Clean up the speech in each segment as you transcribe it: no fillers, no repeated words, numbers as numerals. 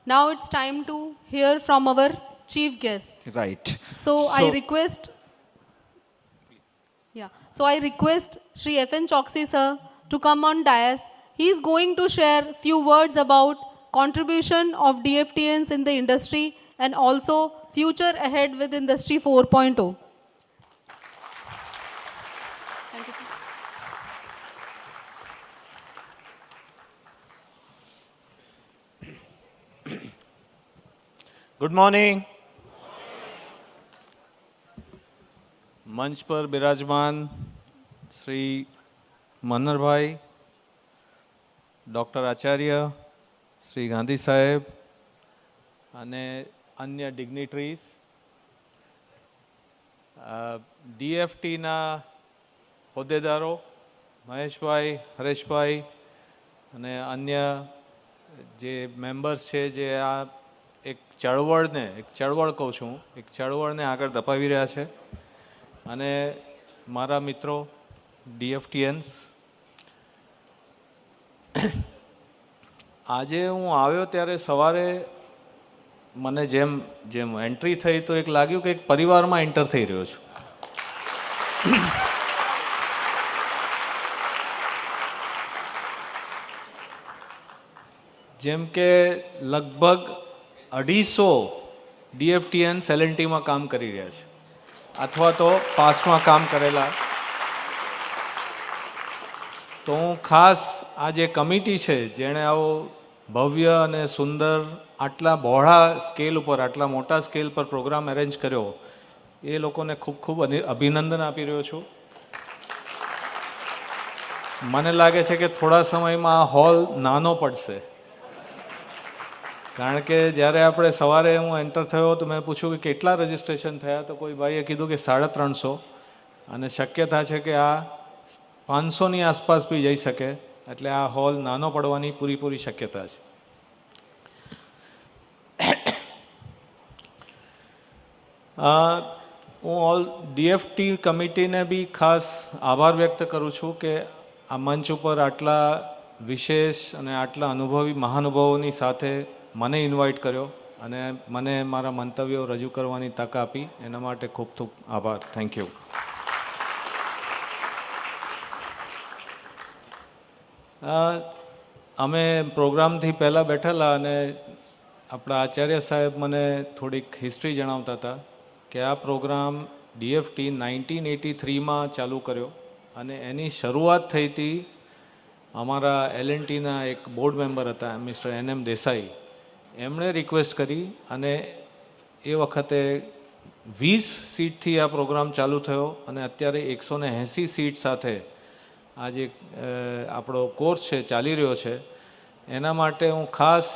Now it's time to hear from our chief guest. Right. So I request, So I request Shri F.N. Choksi sir to come on dais. He is going to share few words about contribution of DFTNs in the industry and also future ahead with Industry 4.0. Thank you, sir. Good morning. મંચ પર બિરાજમાન Shri મન્નરભાઈ, doctor Acharya, Shri Gandhi સાહેબ અને અન્ય ડિગ્નિટરીઝ, ડીએફટીના હોદ્દેદારો મહેશભાઈ, હરેશભાઈ અને અન્ય જે મેમ્બર્સ છે જે આ એક ચળવળ કહું છું, એક ચળવળને આગળ ધપાવી રહ્યા છે, અને મારા મિત્રો ડીએફટીએન્સ. આજે હું આવ્યો ત્યારે સવારે મને જેમ એન્ટ્રી થઈ તો એક લાગ્યું કે એક પરિવારમાં એન્ટર થઈ રહ્યો છું. જેમ કે લગભગ 250 ડીએફટીએન્સ એલએનટીમાં કામ કરી રહ્યા છે અથવા તો પાસ્ટમાં કામ કરેલા. તો હું ખાસ આ જે કમિટી છે જેણે આવો ભવ્ય અને સુંદર આટલા બહોળા સ્કેલ ઉપર, આટલા મોટા સ્કેલ પર પ્રોગ્રામ એરેન્જ કર્યો, એ લોકોને ખૂબ ખૂબ અભિનંદન આપી રહ્યો છું. મને લાગે છે કે થોડા સમયમાં આ હોલ નાનો પડશે, કારણ કે જ્યારે આપણે સવારે હું એન્ટર થયો તો મેં પૂછ્યું કે કેટલા રજિસ્ટ્રેશન થયા, તો કોઈ ભાઈએ કીધું કે 350, અને શક્યતા છે કે આ 500ની આસપાસ બી જઈ શકે, એટલે આ હોલ નાનો પડવાની પૂરી શક્યતા છે. હું ડીએફટી કમિટીને બી ખાસ આભાર વ્યક્ત કરું છું કે આ મંચ ઉપર આટલા વિશેષ અને આટલા અનુભવી મહાનુભાવોની સાથે મને ઇન્વાઇટ કર્યો અને મને મારા મંતવ્યો રજૂ કરવાની તક આપી, એના માટે ખૂબ ખૂબ આભાર. Thank you. અમે પ્રોગ્રામથી પહેલાં બેઠેલા અને આપણા આચાર્ય સાહેબ મને થોડીક હિસ્ટ્રી જણાવતા હતા કે આ પ્રોગ્રામ ડીએફટી 1983માં ચાલુ કર્યો અને એની શરૂઆત થઈ હતી અમારા એલએનટીના એક બોર્ડ મેમ્બર હતા મિસ્ટર એનએમ દેસાઈ. એમણે રિક્વેસ્ટ કરી અને એ વખતે 20 સીટથી આ પ્રોગ્રામ ચાલુ થયો અને અત્યારે 180 સીટ સાથે આ જે આપણો કોર્સ છે ચાલી રહ્યો છે. એના માટે હું ખાસ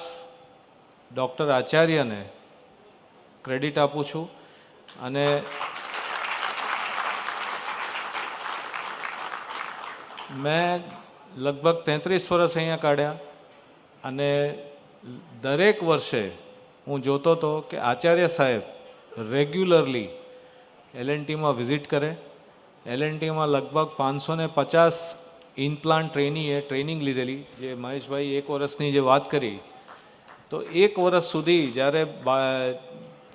ડૉક્ટર આચાર્યને ક્રેડિટ આપું છું. અને મેં લગભગ 33 વર્ષ અહીંયા કાઢ્યા અને દરેક વર્ષે હું જોતો હતો કે આચાર્ય સાહેબ રેગ્યુલરલી એલએનટીમાં વિઝિટ કરે. એલએનટીમાં લગભગ 550 ઇનપ્લાન્ટ ટ્રેનીએ ટ્રેનિંગ લીધેલી, જે મહેશભાઈ 1 વર્ષની જે વાત કરી, તો 1 વર્ષ સુધી જ્યારે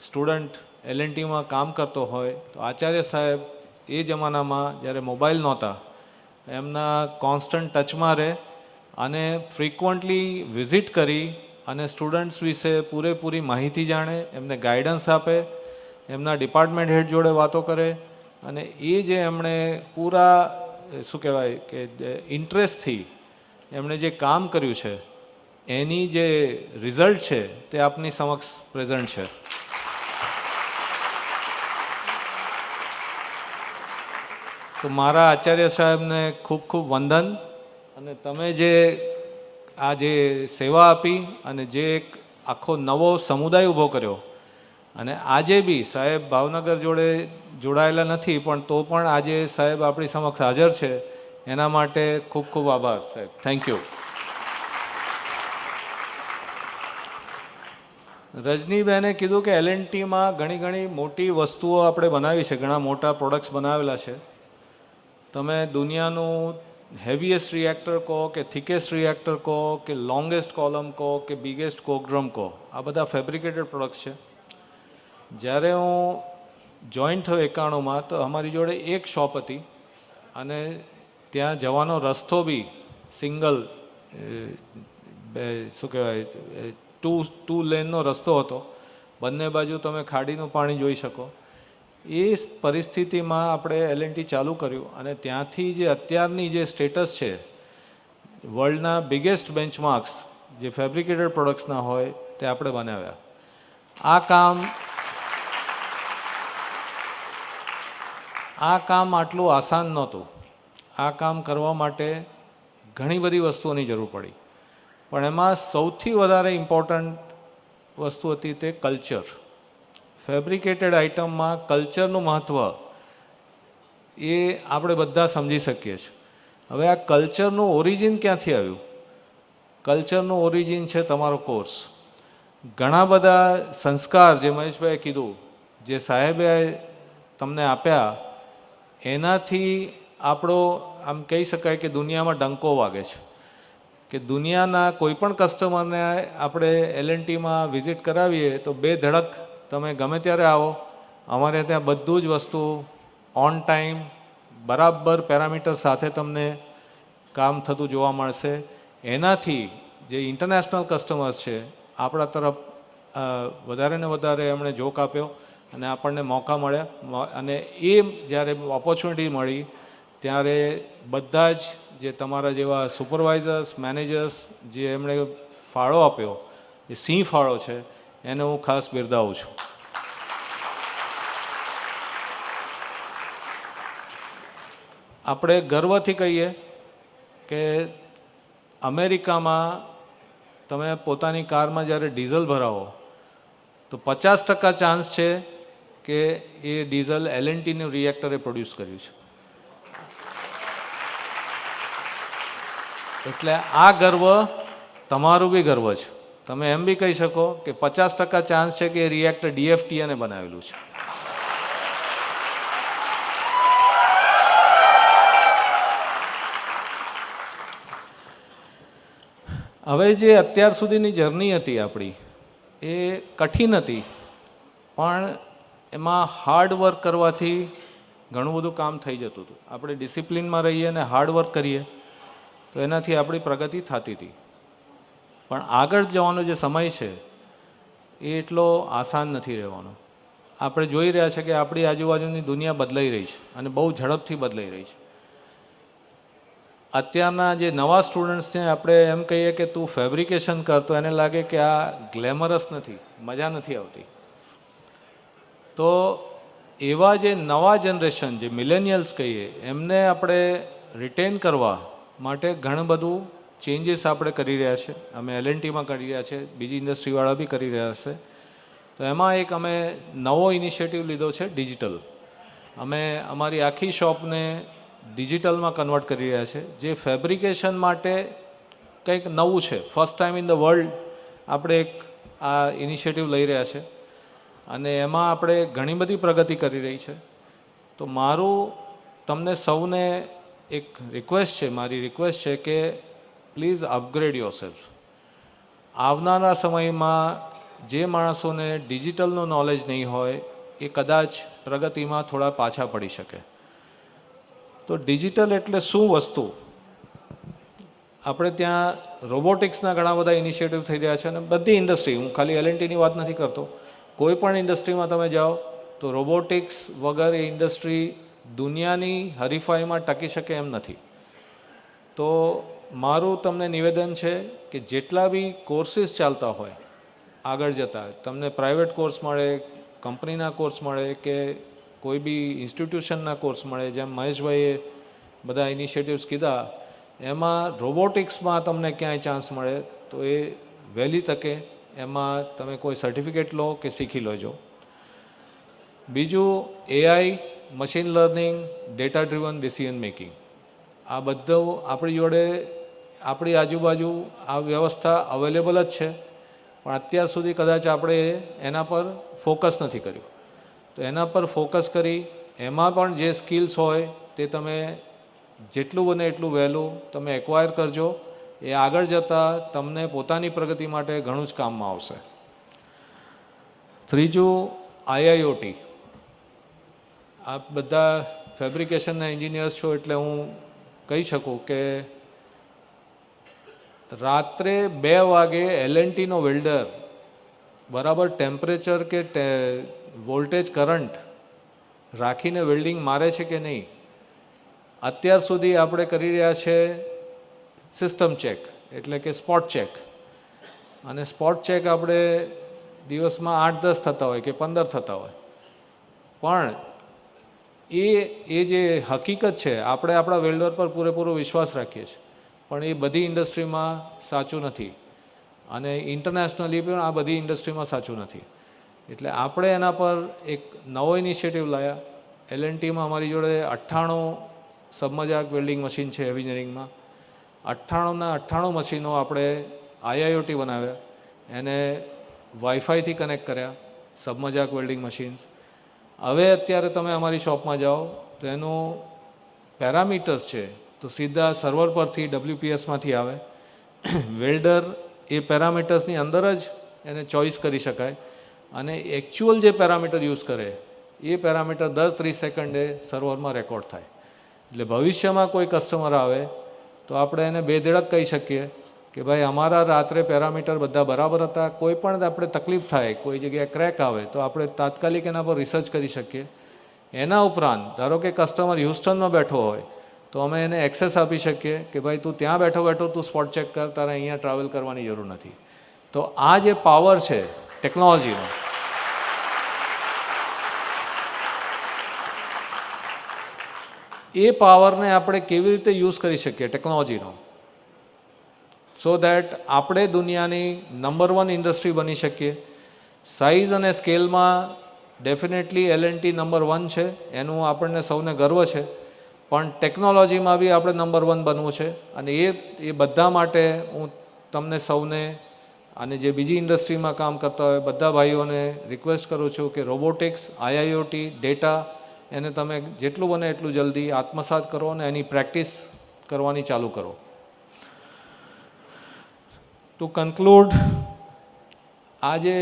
સ્ટુડન્ટ એલએનટીમાં કામ કરતો હોય તો આચાર્ય સાહેબ એ જમાનામાં જ્યારે મોબાઈલ નહોતા એમના કોન્સ્ટન્ટ ટચમાં રહે અને ફ્રિકવન્ટલી વિઝિટ કરી અને સ્ટુડન્ટ્સ વિશે પૂરેપૂરી માહિતી જાણે, એમને ગાઈડન્સ આપે, એમના ડિપાર્ટમેન્ટ હેડ જોડે વાતો કરે, અને એ જે એમણે પૂરા શું કહેવાય કે ઇન્ટરેસ્ટથી એમણે જે કામ કર્યું છે એની જે રિઝલ્ટ છે તે આપની સમક્ષ પ્રેઝન્ટ છે. તો મારા આચાર્ય સાહેબને ખૂબ ખૂબ વંદન. અને તમે જે આ જે સેવા આપી અને જે એક આખો નવો સમુદાય ઊભો કર્યો, અને આજે બી સાહેબ ભાવનગર જોડે જોડાયેલા નથી પણ તો પણ આજે સાહેબ આપણી સમક્ષ હાજર છે, એના માટે ખૂબ ખૂબ આભાર સાહેબ. Thank you. રજનીબેને કીધું કે એલએનટીમાં ઘણી મોટી વસ્તુઓ આપણે બનાવી છે, ઘણા મોટા પ્રોડક્ટ્સ બનાવેલા છે. તમે દુનિયાનું હેવીએસ્ટ રિએક્ટર કહો કે થિકેસ્ટ રિએક્ટર કહો કે લોંગેસ્ટ કોલમ કહો કે બિગેસ્ટ કોકડ્રમ કહો, આ બધા ફેબ્રિકેટેડ પ્રોડક્ટ્સ છે. જ્યારે હું જોઈન્ટ થયો 91માં તો અમારી જોડે એક શોપ હતી અને ત્યાં જવાનો રસ્તો બી સિંગલ શું કહેવાય ટુ લેનનો રસ્તો હતો. બંને બાજુ તમે ખાડીનું પાણી જોઈ શકો. એ પરિસ્થિતિમાં આપણે L&T ચાલુ કર્યું અને ત્યાંથી જે અત્યારની જે સ્ટેટસ છે, વર્લ્ડના બિગેસ્ટ બેન્ચમાર્ક્સ જે ફેબ્રિકેટેડ પ્રોડક્ટ્સના હોય તે આપણે બનાવ્યા. આ કામ આટલું આસાન નહોતું. આ કામ કરવા માટે ઘણી બધી વસ્તુઓની જરૂર પડી, પણ એમાં સૌથી વધારે ઇમ્પોર્ટન્ટ વસ્તુ હતી તે કલ્ચર. ફેબ્રિકેટેડ આઇટમમાં કલ્ચરનું મહત્ત્વ એ આપણે બધા સમજી શકીએ છીએ. હવે આ કલ્ચરનું ઓરિજિન ક્યાંથી આવ્યું? કલ્ચરનું ઓરિજિન છે તમારો કોર્સ. ઘણા બધા સંસ્કાર જે મહેશભાઈએ કીધું, જે સાહેબે તમને આપ્યા, એનાથી આપણો આમ કહી શકાય કે દુનિયામાં ડંકો વાગે છે કે દુનિયાના કોઈ પણ કસ્ટમરને આપણે L&Tમાં વિઝિટ કરાવીએ તો બે ધડક તમે ગમે ત્યારે આવો, અમારે ત્યાં બધું જ વસ્તુ ઓન ટાઈમ બરાબર પેરામીટર સાથે તમને કામ થતું જોવા મળશે. એનાથી જે ઇન્ટરનેશનલ કસ્ટમર્સ છે આપણા તરફ વધારે ને વધારે એમણે જોક આપ્યો અને આપણને મોકા મળ્યા. અને એ જ્યારે ઓપોર્ચ્યુનિટી મળી ત્યારે બધા જ જે તમારા જેવા સુપરવાઇઝર્સ, મેનેજર્સ જે એમણે ફાળો આપ્યો, એ સિંહ ફાળો છે, એને હું ખાસ બિરદાવું છું. આપણે ગર્વથી કહીએ કે અમેરિકામાં તમે પોતાની કારમાં જ્યારે ડીઝલ ભરાવો તો 50% ચાન્સ છે કે એ ડીઝલ L&Tનું રિએક્ટરે પ્રોડ્યુસ કર્યું છે. એટલે આ ગર્વ તમારું બી ગર્વ છે. તમે એમ બી કહી શકો કે 50% ચાન્સ છે કે એ રિએક્ટર DFTને બનાવેલું છે. હવે જે અત્યાર સુધીની જર્ની હતી આપણી એ કઠિન હતી, પણ એમાં હાર્ડ વર્ક કરવાથી ઘણું બધું કામ થઈ જતું હતું. આપણે ડિસિપ્લિનમાં રહીએ અને હાર્ડ વર્ક કરીએ તો એનાથી આપણી પ્રગતિ થતી હતી. પણ આગળ જવાનો જે સમય છે એ એટલો આસાન નથી રહેવાનો. આપણે જોઈ રહ્યા છે કે આપણી આજુબાજુની દુનિયા બદલાઈ રહી છે અને બહુ ઝડપથી બદલાઈ રહી છે. અત્યારના જે નવા સ્ટુડન્ટ્સ છે આપણે એમ કહીએ કે તું ફેબ્રિકેશન કર તો એને લાગે કે આ ગ્લેમરસ નથી, મજા નથી આવતી. તો એવા જે નવા જનરેશન જે મિલેનિયલ્સ કહીએ એમને આપણે રિટેન કરવા માટે ઘણું બધું ચેન્જીસ આપણે કરી રહ્યા છે. અમે L&Tમાં કરી રહ્યા છે, બીજી ઇન્ડસ્ટ્રીવાળા બી કરી રહ્યા છે. તો એમાં એક અમે નવો ઇનિશિયેટિવ લીધો છે, ડિજિટલ. અમે અમારી આખી શોપને ડિજિટલમાં કન્વર્ટ કરી રહ્યા છે, જે ફેબ્રિકેશન માટે કંઈક નવું છે. First time in the world આપણે એક આ ઇનિશિયેટિવ લઈ રહ્યા છે અને એમાં આપણે ઘણી બધી પ્રગતિ કરી રહી છે. તો મારું તમને સૌને એક રિક્વેસ્ટ છે, મારી રિક્વેસ્ટ છે કે પ્લીઝ અપગ્રેડ યોરસેલ્ફ. આવનારા સમયમાં જે માણસોને ડિજિટલનું નોલેજ નહીં હોય એ કદાચ પ્રગતિમાં થોડા પાછા પડી શકે. તો ડિજિટલ એટલે શું વસ્તુ? આપણે ત્યાં રોબોટિક્સના ઘણા બધા ઇનિશિયેટિવ થઈ રહ્યા છે અને બધી ઇન્ડસ્ટ્રી, હું ખાલી L&Tની વાત નથી કરતો, કોઈ પણ ઇન્ડસ્ટ્રીમાં તમે જાઓ તો રોબોટિક્સ વગર એ ઇન્ડસ્ટ્રી દુનિયાની હરીફાઈમાં ટકી શકે એમ નથી. તો મારું તમને નિવેદન છે કે જેટલા બી કોર્સીસ ચાલતા હોય આગળ જતા, તમને પ્રાઇવેટ કોર્સ મળે, કંપનીના કોર્સ મળે કે કોઈ બી ઇન્સ્ટિટ્યુશનના કોર્સ મળે, જેમ મહેશભાઈએ બધા ઇનિશિયેટિવ્સ કીધા, એમાં રોબોટિક્સમાં તમને ક્યાંય ચાન્સ મળે તો એ વહેલી તકે એમાં તમે કોઈ સર્ટિફિકેટ લો કે શીખી લેજો. બીજું AI, machine learning, data driven decision making, આ બધું આપણી જોડે આપણી આજુબાજુ આ વ્યવસ્થા અવેલેબલ જ છે, પણ અત્યાર સુધી કદાચ આપણે એના પર ફોકસ નથી કર્યું. તો એના પર ફોકસ કરી એમાં પણ જે સ્કિલ્સ હોય તે તમે જેટલું બને એટલું વહેલું તમે એક્વાયર કરજો. એ આગળ જતાં તમને પોતાની પ્રગતિ માટે ઘણું જ કામમાં આવશે. ત્રીજું IIoT. આપ બધા ફેબ્રિકેશનના એન્જિનિયર્સ છો એટલે હું કહી શકું કે રાત્રે 2 વાગે L&Tનો વેલ્ડર બરાબર ટેમ્પરેચર કે વોલ્ટેજ કરંટ રાખીને વેલ્ડિંગ મારે છે કે નહીં, અત્યાર સુધી આપણે કરી રહ્યા છે સિસ્ટમ ચેક એટલે કે સ્પોટ ચેક. અને સ્પોટ ચેક આપણે દિવસમાં 8-10 થતા હોય કે 15 થતા હોય, પણ એ જે હકીકત છે આપણે આપણા વેલ્ડર પર પૂરેપૂરો વિશ્વાસ રાખીએ છીએ, પણ એ બધી ઇન્ડસ્ટ્રીમાં સાચું નથી અને ઇન્ટરનેશનલી પણ આ બધી ઇન્ડસ્ટ્રીમાં સાચું નથી. એટલે આપણે એના પર એક નવો ઇનિશિયેટિવ લાવ્યા. L&Tમાં અમારી જોડે 98 સબમજાક વેલ્ડિંગ મશીન છે એન્જિનિયરિંગમાં. 98 મશીનો આપણે IIoT બનાવ્યા, એને વાઈફાઈથી કનેક્ટ કર્યા, સબમજાક વેલ્ડિંગ મશીન્સ. હવે અત્યારે તમે અમારી શોપમાં જાઓ તો એનું પેરામીટર્સ છે તો સીધા સર્વર પરથી WPSમાંથી આવે. વેલ્ડર એ પેરામીટર્સની અંદર જ એને ચોઈસ કરી શકાય અને એકચ્યુઅલ જે પેરામીટર યુઝ કરે એ પેરામીટર દર 30 સેકન્ડે સર્વરમાં રેકોર્ડ થાય. એટલે ભવિષ્યમાં કોઈ કસ્ટમર આવે તો આપણે એને બેધડક કહી શકીએ કે ભાઈ અમારા રાત્રે પેરામીટર બધા બરાબર હતા, કોઈ પણ આપણે તકલીફ થાય, કોઈ જગ્યાએ ક્રેક આવે તો આપણે તાત્કાલિક એના પર રિસર્ચ કરી શકીએ. એના ઉપરાંત ધારો કે કસ્ટમર હ્યુસ્ટનમાં બેઠો હોય તો અમે એને એક્સેસ આપી શકીએ કે ભાઈ તું ત્યાં બેઠો બેઠો તું સ્પોટ ચેક કર, તારે અહીંયા ટ્રાવેલ કરવાની જરૂર નથી. તો આ જે પાવર છે ટેકનોલોજીનો, એ પાવરને આપણે કેવી રીતે યુઝ કરી શકીએ ટેકનોલોજીનો, સો દેટ આપણે દુનિયાની નંબર 1 ઇન્ડસ્ટ્રી બની શકીએ. સાઇઝ અને સ્કેલમાં ડેફિનેટલી L&T નંબર 1 છે, એનું આપણને સૌને ગર્વ છે, પણ ટેકનોલોજીમાં બી આપણે નંબર 1 બનવું છે. અને એ બધા માટે હું તમને સૌને અને જે બીજી ઇન્ડસ્ટ્રીમાં કામ કરતા હોય બધા ભાઈઓને રિક્વેસ્ટ કરું છું કે રોબોટિક્સ, IIoT, ડેટા એને તમે જેટલું બને એટલું જલ્દી આત્મસાત કરો અને એની પ્રેક્ટિસ કરવાની ચાલુ કરો. ટુ કન્ક્લુડ, આ જે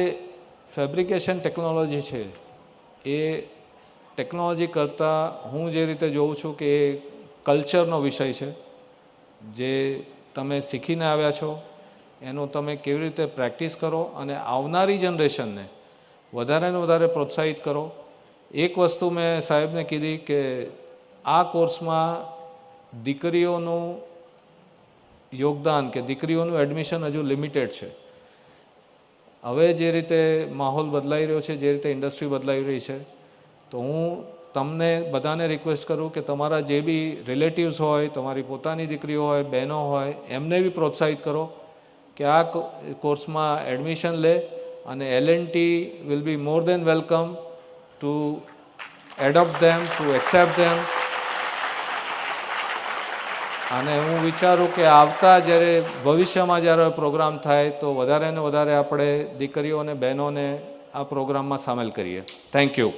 ફેબ્રિકેશન ટેકનોલોજી છે એ ટેકનોલોજી કરતાં હું જે રીતે જોઉં છું કે એ કલ્ચરનો વિષય છે. જે તમે શીખીને આવ્યા છો એનું તમે કેવી રીતે પ્રેક્ટિસ કરો અને આવનારી જનરેશનને વધારે ને વધારે પ્રોત્સાહિત કરો. એક વસ્તુ મેં સાહેબને કીધી કે આ કોર્સમાં દીકરીઓનું યોગદાન કે દીકરીઓનું એડમિશન હજુ લિમિટેડ છે. હવે જે રીતે માહોલ બદલાઈ રહ્યો છે, જે રીતે ઇન્ડસ્ટ્રી બદલાઈ રહી છે, તો હું તમને બધાને રિક્વેસ્ટ કરું કે તમારા જે બી રિલેટિવ્સ હોય, તમારી પોતાની દીકરીઓ હોય, બહેનો હોય, એમને બી પ્રોત્સાહિત કરો કે આ કોર્સમાં એડમિશન લે અને L&T will be more than welcome to adopt them, to accept them. અને હું વિચારું કે આવતા જ્યારે ભવિષ્યમાં જ્યારે પ્રોગ્રામ થાય તો વધારે ને વધારે આપણે દીકરીઓ અને બહેનોને આ પ્રોગ્રામમાં સામેલ કરીએ. Thank you.